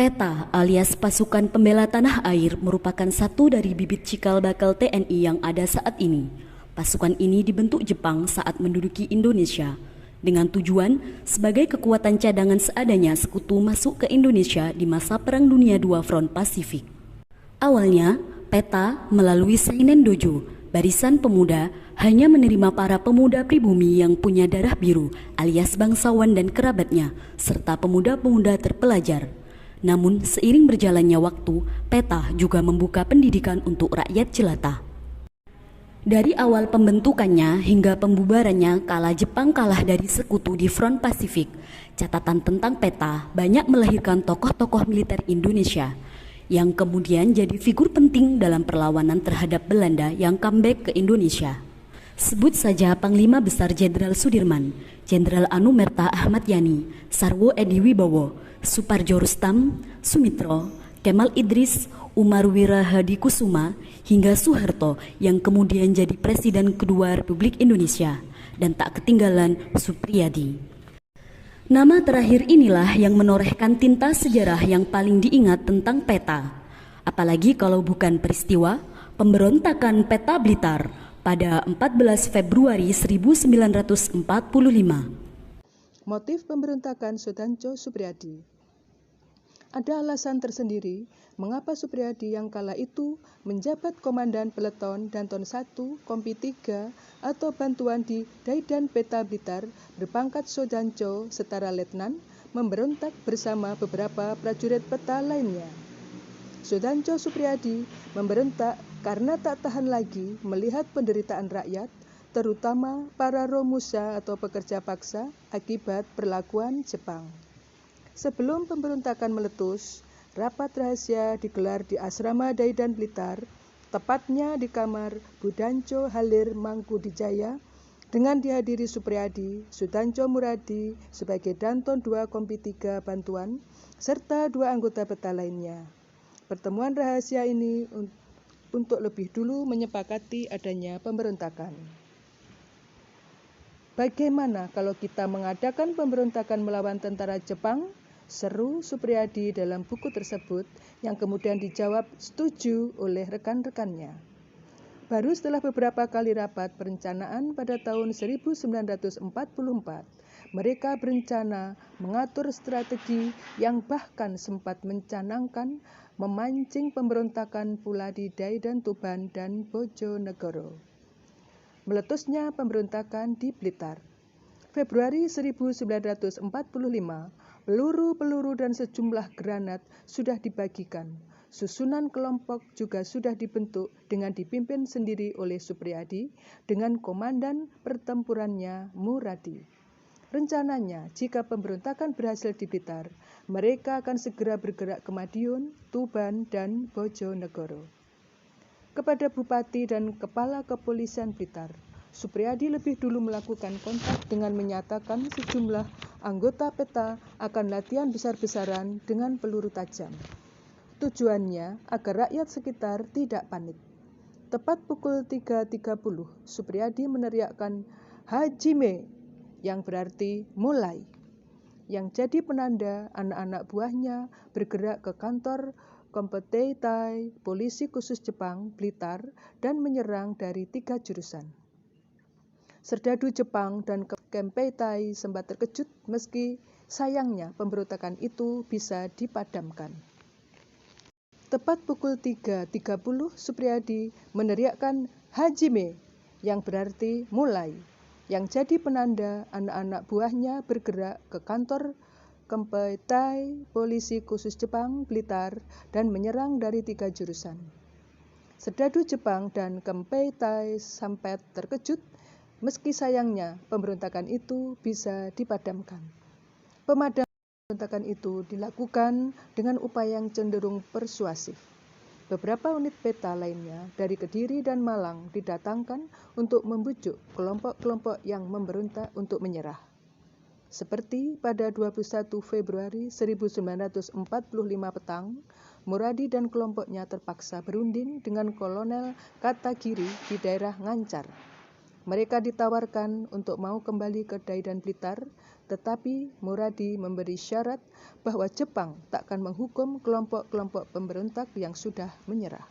PETA alias Pasukan Pembela Tanah Air merupakan satu dari bibit cikal bakal TNI yang ada saat ini. Pasukan ini dibentuk Jepang saat menduduki Indonesia dengan tujuan sebagai kekuatan cadangan seadanya sekutu masuk ke Indonesia di masa Perang Dunia II Front Pasifik. Awalnya, PETA melalui Seinen Dojo, barisan pemuda, hanya menerima para pemuda pribumi yang punya darah biru alias bangsawan dan kerabatnya, serta pemuda-pemuda terpelajar. Namun, seiring berjalannya waktu, PETA juga membuka pendidikan untuk rakyat jelata. Dari awal pembentukannya hingga pembubarannya kala Jepang kalah dari sekutu di Front Pasifik, catatan tentang PETA banyak melahirkan tokoh-tokoh militer Indonesia yang kemudian jadi figur penting dalam perlawanan terhadap Belanda yang comeback ke Indonesia. Sebut saja Panglima Besar Jenderal Sudirman, Jenderal Anumerta Ahmad Yani, Sarwo Edi Wibowo, Suparjo Rustam, Sumitro, Kemal Idris, Umar Wira Hadi Kusuma, hingga Soeharto yang kemudian jadi Presiden kedua Republik Indonesia, dan tak ketinggalan Suprijadi. Nama terakhir inilah yang menorehkan tinta sejarah yang paling diingat tentang PETA. Apalagi kalau bukan peristiwa pemberontakan PETA Blitar pada 14 Februari 1945. Motif pemberontakan Sudancho Suprijadi. Ada alasan tersendiri mengapa Suprijadi yang kala itu menjabat Komandan Peleton Danton 1 Kompi 3 atau bantuan di Daidan PETA Blitar berpangkat Sudancho setara letnan memberontak bersama beberapa prajurit PETA lainnya. Sudancho Suprijadi memberontak karena tak tahan lagi melihat penderitaan rakyat, terutama para romusa atau pekerja paksa akibat perlakuan Jepang. Sebelum pemberontakan meletus, rapat rahasia digelar di asrama Daidan Blitar, tepatnya di kamar Budanco Halir Mangkudijaya, dengan dihadiri Suprijadi, Sudancho Muradi sebagai Danton 2 Kompi 3 Bantuan, serta 2 anggota PETA lainnya. Pertemuan rahasia ini untuk lebih dulu menyepakati adanya pemberontakan. Bagaimana kalau kita mengadakan pemberontakan melawan tentara Jepang? Seru Suprijadi dalam buku tersebut yang kemudian dijawab setuju oleh rekan-rekannya. Baru setelah beberapa kali rapat perencanaan pada tahun 1944, mereka berencana mengatur strategi yang bahkan sempat mencanangkan memancing pemberontakan pula di Daidan Tuban dan Bojonegoro. Meletusnya pemberontakan di Blitar. Februari 1945, peluru-peluru dan sejumlah granat sudah dibagikan. Susunan kelompok juga sudah dibentuk dengan dipimpin sendiri oleh Suprijadi dengan komandan pertempurannya Muradi. Rencananya, jika pemberontakan berhasil di Blitar, mereka akan segera bergerak ke Madiun, Tuban, dan Bojonegoro. Kepada Bupati dan Kepala Kepolisian Blitar, Suprijadi lebih dulu melakukan kontak dengan menyatakan sejumlah anggota PETA akan latihan besar-besaran dengan peluru tajam. Tujuannya agar rakyat sekitar tidak panik. Tepat pukul 3.30, Suprijadi meneriakkan Hajime, yang berarti mulai, yang jadi penanda anak-anak buahnya bergerak ke kantor Kompeitai Polisi Khusus Jepang Blitar dan menyerang dari 3 jurusan. Serdadu Jepang dan Kompeitai sempat terkejut meski sayangnya pemberontakan itu bisa dipadamkan. Tepat pukul 3.30, Suprijadi meneriakkan Hajime, yang berarti mulai, yang jadi penanda anak-anak buahnya bergerak ke kantor Kompeitai Polisi Khusus Jepang Blitar dan menyerang dari 3 jurusan. Serdadu Jepang dan Kompeitai sampai terkejut meski sayangnya pemberontakan itu bisa dipadamkan. Pemadaman pemberontakan itu dilakukan dengan upaya yang cenderung persuasif. Beberapa unit PETA lainnya dari Kediri dan Malang didatangkan untuk membujuk kelompok-kelompok yang memberontak untuk menyerah. Seperti pada 21 Februari 1945 petang, Muradi dan kelompoknya terpaksa berunding dengan Kolonel Kartagiri di daerah Ngancar. Mereka ditawarkan untuk mau kembali ke Daidan Blitar, tetapi Muradi memberi syarat bahwa Jepang takkan menghukum kelompok-kelompok pemberontak yang sudah menyerah.